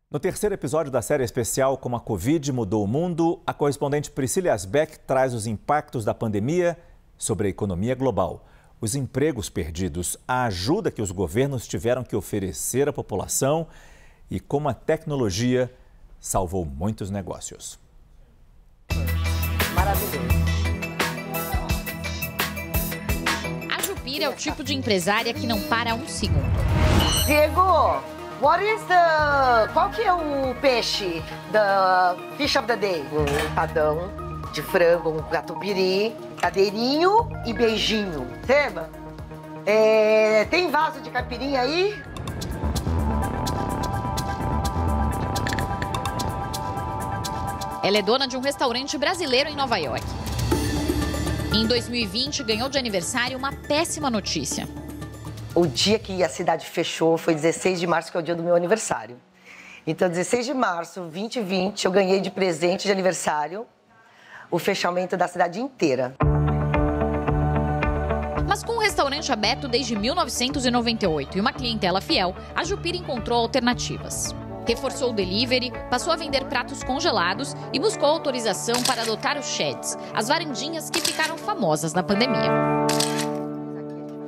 No terceiro episódio da série especial Como a Covid Mudou o Mundo, a correspondente Priscila Asbeck traz os impactos da pandemia sobre a economia global, os empregos perdidos, a ajuda que os governos tiveram que oferecer à população e como a tecnologia salvou muitos negócios. Maravilhoso. A Jupira é o tipo de empresária que não para um segundo. Diego, qual que é o peixe da Fish of the Day? Um empadão de frango, um catupiry, cadeirinho e beijinho. Tema? Tem vaso de caipirinha aí? Ela é dona de um restaurante brasileiro em Nova York. Em 2020, ganhou de aniversário uma péssima notícia. O dia que a cidade fechou foi 16 de março, que é o dia do meu aniversário. Então, 16 de março, 2020, eu ganhei de presente de aniversário o fechamento da cidade inteira. Mas com o restaurante aberto desde 1998 e uma clientela fiel, a Jupira encontrou alternativas. Reforçou o delivery, passou a vender pratos congelados e buscou autorização para adotar os sheds, as varandinhas que ficaram famosas na pandemia.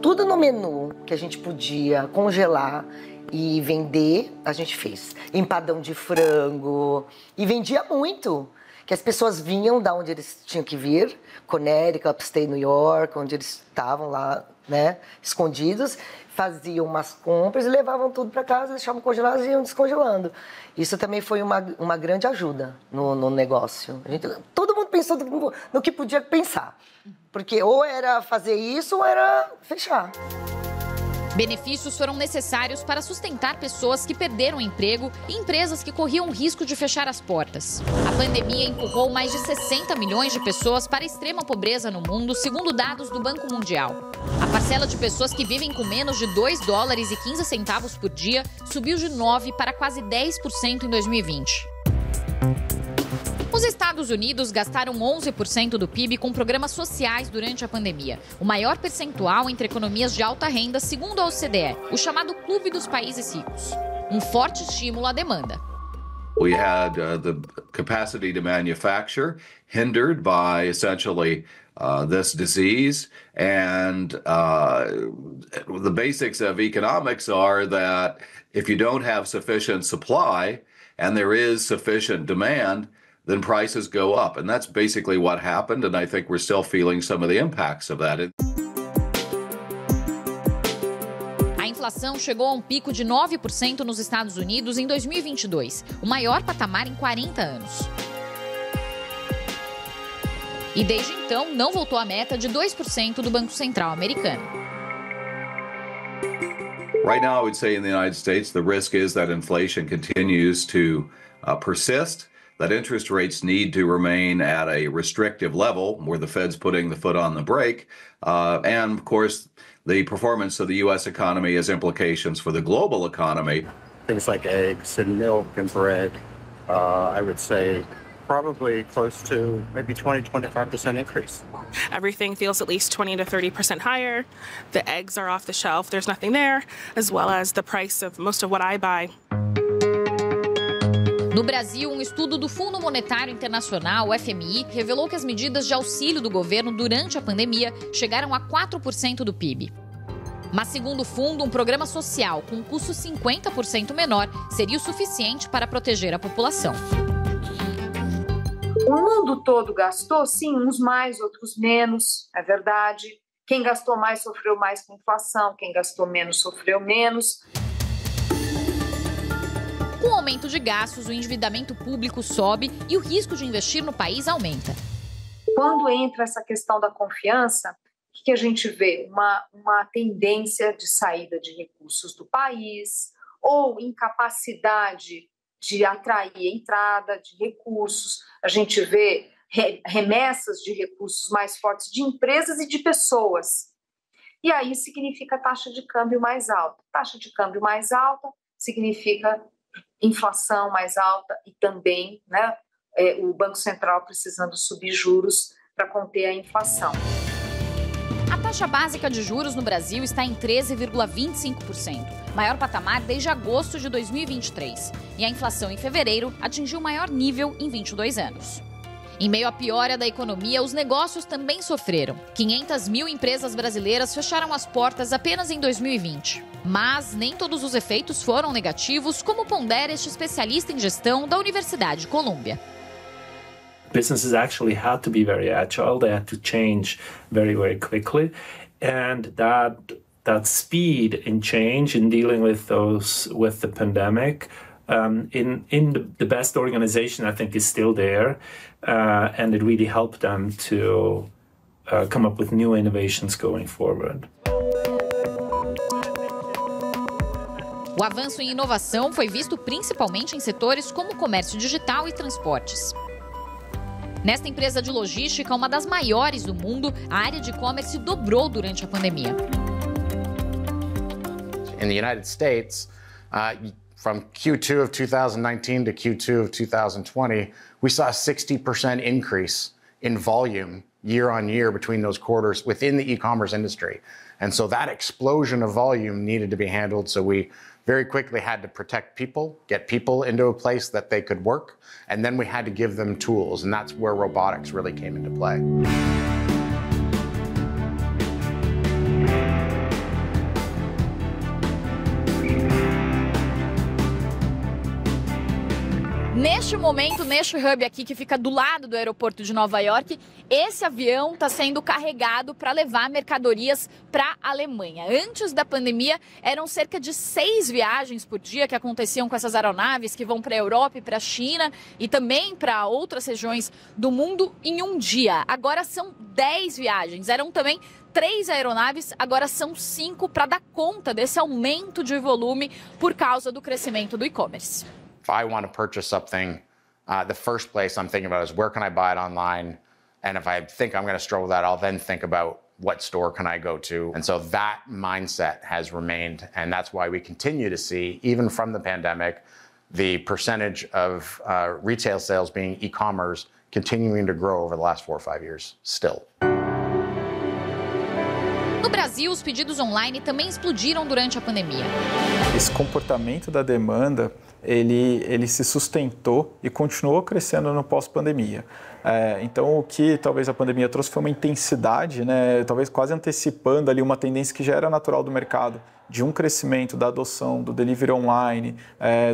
Tudo no menu que a gente podia congelar e vender, a gente fez. Empadão de frango. E vendia muito. Que as pessoas vinham da onde eles tinham que vir, Connecticut, Upstate New York, onde eles estavam lá, né, escondidos, faziam umas compras e levavam tudo para casa, deixavam congelados e iam descongelando. Isso também foi uma grande ajuda no negócio. Todo mundo pensou no que podia pensar. Porque ou era fazer isso ou era fechar. Benefícios foram necessários para sustentar pessoas que perderam emprego e empresas que corriam risco de fechar as portas. A pandemia empurrou mais de 60 milhões de pessoas para a extrema pobreza no mundo, segundo dados do Banco Mundial. A parcela de pessoas que vivem com menos de $2,15 por dia subiu de 9% para quase 10% em 2020. Os Estados Unidos gastaram 11% do PIB com programas sociais durante a pandemia, o maior percentual entre economias de alta renda, segundo a OCDE, o chamado Clube dos Países Ricos. Um forte estímulo à demanda. We had the capacity to manufacture hindered by essentially this disease, and the basics of economics are that if you don't have sufficient supply and there is sufficient demand, then prices go up. And that's basically what happened, and I think we're still feeling some of the impacts of that. A inflação chegou a um pico de 9% nos Estados Unidos em 2022, o maior patamar em 40 anos. E desde então, não voltou à meta de 2% do Banco Central americano. Right now, I would say in the United States, the risk is that inflation continues to persist. That interest rates need to remain at a restrictive level where the Fed's putting the foot on the brake. And of course, the performance of the U.S. economy has implications for the global economy. Things like eggs and milk and bread, I would say probably close to maybe 20-25% increase. Everything feels at least 20 to 30% higher. The eggs are off the shelf. There's nothing there, as well as the price of most of what I buy. No Brasil, um estudo do Fundo Monetário Internacional, o FMI, revelou que as medidas de auxílio do governo durante a pandemia chegaram a 4% do PIB. Mas, segundo o fundo, um programa social com um custo 50% menor seria o suficiente para proteger a população. O mundo todo gastou, sim, uns mais, outros menos, é verdade. Quem gastou mais sofreu mais com inflação, quem gastou menos sofreu menos. Com o aumento de gastos, o endividamento público sobe e o risco de investir no país aumenta. Quando entra essa questão da confiança, o que a gente vê? Uma tendência de saída de recursos do país ou incapacidade de atrair entrada de recursos. A gente vê remessas de recursos mais fortes de empresas e de pessoas. E aí significa taxa de câmbio mais alta. Taxa de câmbio mais alta significa inflação mais alta e também, né, o Banco Central precisando subir juros para conter a inflação. A taxa taxa básica de juros no Brasil está em 13,25%, maior patamar desde agosto de 2023. E a inflação em fevereiro atingiu o maior nível em 22 anos. Em meio à piora da economia, os negócios também sofreram. 500 mil empresas brasileiras fecharam as portas apenas em 2020. Mas nem todos os efeitos foram negativos, como pondera este especialista em gestão da Universidade de Colômbia. Businesses actually had to be very agile. They had to change very, very quickly, and that speed in change in dealing with the pandemic, in the best organization, I think, is still there, and it really helped them to come up with new innovations going forward. O avanço em inovação foi visto principalmente em setores como comércio digital e transportes. Nesta empresa de logística, uma das maiores do mundo, a área de e-commerce dobrou durante a pandemia. In the United States, from Q2 of 2019 to Q2 of 2020, we saw a 60% increase in volume year on year between those quarters within the e-commerce industry. And so that explosion of volume needed to be handled. So we very quickly had to protect people, get people into a place that they could work, and then we had to give them tools, and that's where robotics really came into play. Neste momento, neste hub aqui que fica do lado do aeroporto de Nova York, esse avião está sendo carregado para levar mercadorias para a Alemanha. Antes da pandemia, eram cerca de 6 viagens por dia que aconteciam com essas aeronaves que vão para a Europa e para a China e também para outras regiões do mundo em um dia. Agora são 10 viagens. Eram também 3 aeronaves, agora são 5 para dar conta desse aumento de volume por causa do crescimento do e-commerce. If I want to purchase something, the first place I'm thinking about is where can I buy it online? And if I think I'm going to struggle with that, I'll then think about what store can I go to? And so that mindset has remained, and that's why we continue to see, even from the pandemic, the percentage of retail sales being e-commerce continuing to grow over the last 4 or 5 years still. No Brasil, os pedidos online também explodiram durante a pandemia. Esse comportamento da demanda, ele se sustentou e continuou crescendo no pós-pandemia. Então, o que talvez a pandemia trouxe foi uma intensidade, né, talvez quase antecipando ali uma tendência que já era natural do mercado, de um crescimento da adoção do delivery online,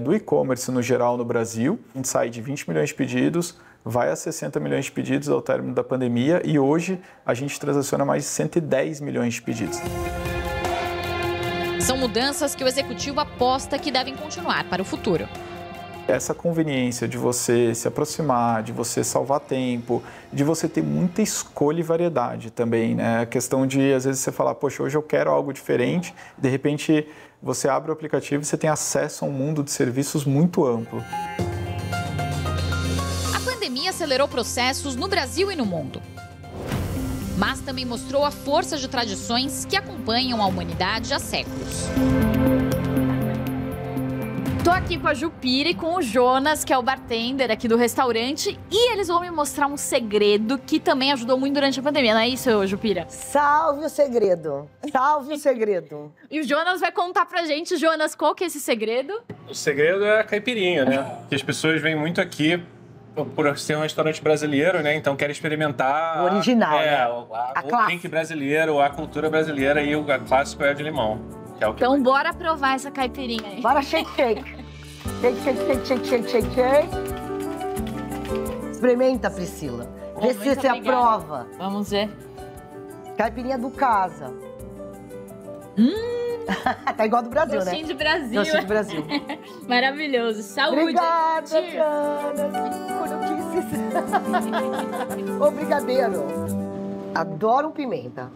do e-commerce no geral no Brasil. A gente sai de 20 milhões de pedidos, vai a 60 milhões de pedidos ao término da pandemia e hoje a gente transaciona mais de 110 milhões de pedidos. São mudanças que o executivo aposta que devem continuar para o futuro. Essa conveniência de você se aproximar, de você salvar tempo, de você ter muita escolha e variedade também, né? A questão de, às vezes, você falar, poxa, hoje eu quero algo diferente, de repente você abre o aplicativo e você tem acesso a um mundo de serviços muito amplo. A pandemia acelerou processos no Brasil e no mundo. Mas também mostrou a força de tradições que acompanham a humanidade há séculos. Tô aqui com a Jupira e com o Jonas, que é o bartender aqui do restaurante, e eles vão me mostrar um segredo que também ajudou muito durante a pandemia, não é isso, Jupira? Salve o segredo! Salve o segredo! E o Jonas vai contar pra gente, Jonas, qual que é esse segredo? O segredo é a caipirinha, né? Que as pessoas vêm muito aqui por ser um restaurante brasileiro, né? Então querem experimentar o original, né? O drink brasileiro, a cultura brasileira, e o clássico é o de limão. Que é o que então bora provar essa caipirinha aí. Bora shake, shake. Shake, shake, shake, shake, shake, shake, shake. Experimenta, Priscila. Vê se você aprova. Vamos ver. Caipirinha do Casa. Tá igual do Brasil, Gostinho, né? De Brasil. Gostinho de Brasil. Maravilhoso. Saúde. Obrigada, Jana. Ô, brigadeiro. Adoro pimenta.